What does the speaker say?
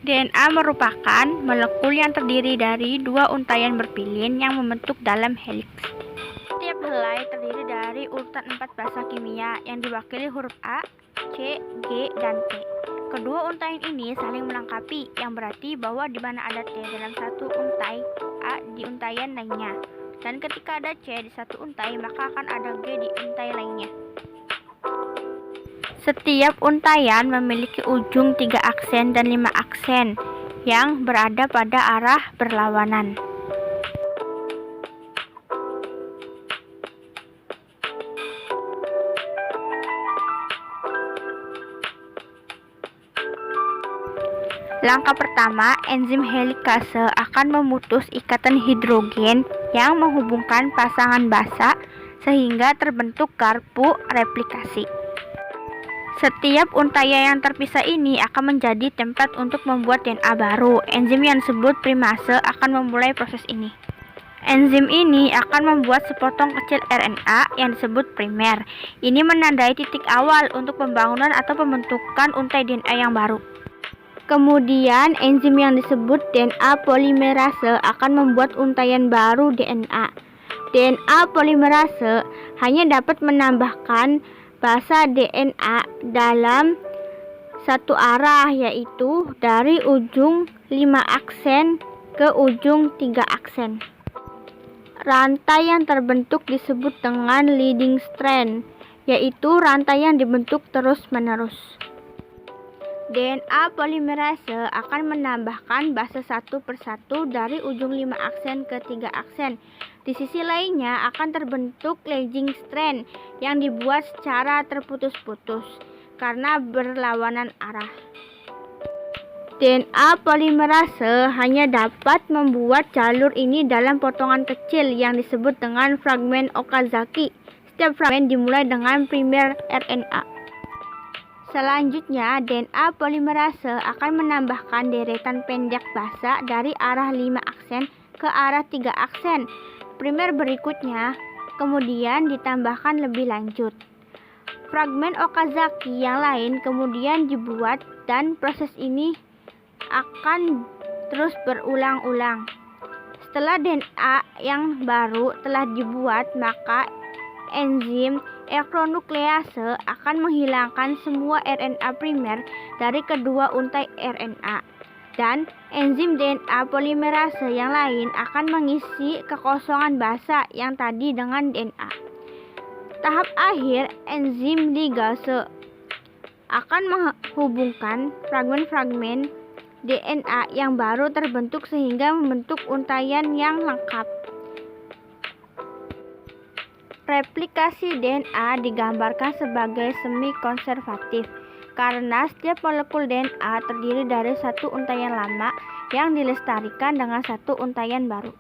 DNA merupakan molekul yang terdiri dari dua untaian berpilin yang membentuk dalam heliks. Setiap helai terdiri dari urutan 4 bahasa kimia yang diwakili huruf A, C, G, dan T. Kedua untaian ini saling melengkapi, yang berarti bahwa di mana ada T dalam satu untai, A di untaian lainnya. Dan ketika ada C di satu untai, maka akan ada G di untai lainnya. Setiap untaian memiliki ujung 3 aksen dan 5 aksen yang berada pada arah berlawanan. Langkah pertama, enzim helikase akan memutus ikatan hidrogen yang menghubungkan pasangan basa sehingga terbentuk garpu replikasi. Setiap untaian yang terpisah ini akan menjadi tempat untuk membuat DNA baru. Enzim yang disebut primase akan memulai proses ini. Enzim ini akan membuat sepotong kecil RNA yang disebut primer. Ini menandai titik awal untuk pembangunan atau pembentukan untai DNA yang baru. Kemudian enzim yang disebut DNA polimerase akan membuat untaian baru DNA. DNA polimerase hanya dapat menambahkan basa DNA dalam satu arah, yaitu dari ujung 5 aksen ke ujung 3 aksen. Rantai yang terbentuk disebut dengan leading strand, yaitu rantai yang dibentuk terus-menerus. DNA polimerase akan menambahkan basa satu persatu dari ujung 5 aksen ke 3 aksen. Di sisi lainnya akan terbentuk lagging strand yang dibuat secara terputus-putus karena berlawanan arah. DNA polimerase hanya dapat membuat jalur ini dalam potongan kecil yang disebut dengan fragmen Okazaki. Setiap fragmen dimulai dengan primer RNA. Selanjutnya, DNA polimerase akan menambahkan deretan pendek basa dari arah 5 aksen ke arah 3 aksen. Primer berikutnya kemudian ditambahkan lebih lanjut. Fragmen Okazaki yang lain kemudian dibuat dan proses ini akan terus berulang-ulang. Setelah DNA yang baru telah dibuat, maka enzim ekronuklease akan menghilangkan semua RNA primer dari kedua untai RNA, dan enzim DNA polimerase yang lain akan mengisi kekosongan basa yang tadi dengan DNA. Tahap akhir, enzim ligase akan menghubungkan fragmen-fragmen DNA yang baru terbentuk sehingga membentuk untaian yang lengkap. Replikasi DNA digambarkan sebagai semi konservatif karena setiap molekul DNA terdiri dari satu untaian lama yang dilestarikan dengan satu untaian baru.